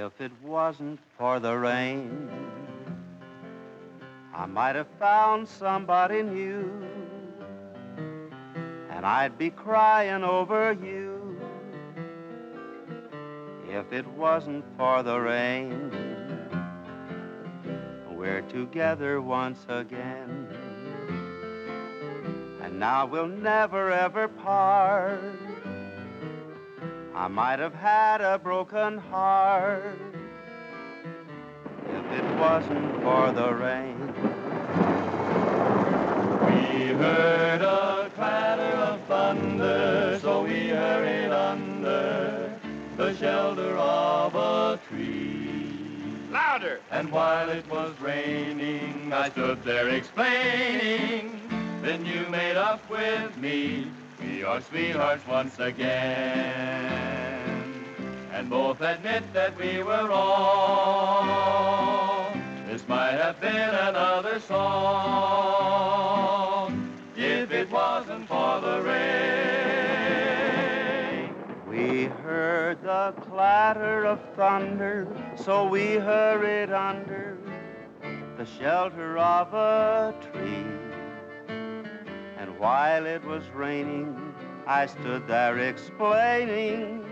If it wasn't for the rain, I might have found somebody new, and I'd be crying over you. If it wasn't for the rain, we're together once again, and now we'll never ever part. I might have had a broken heart if it wasn't for the rain. We heard a clatter of thunder, so we hurried under the shelter of a tree. Louder! And while it was raining, I stood there explaining. Then you made up with me. We are sweethearts once again, and both admit that we were wrong. This might have been another song if it wasn't for the rain. We heard the clatter of thunder, so we hurried under the shelter of a tree. And while it was raining, I stood there explaining,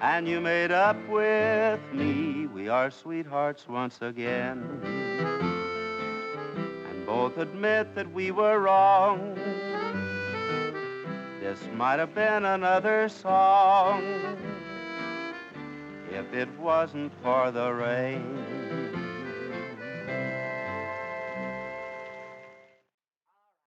and you made up with me. We are sweethearts once again, and both admit that we were wrong. This might have been another song if it wasn't for the rain.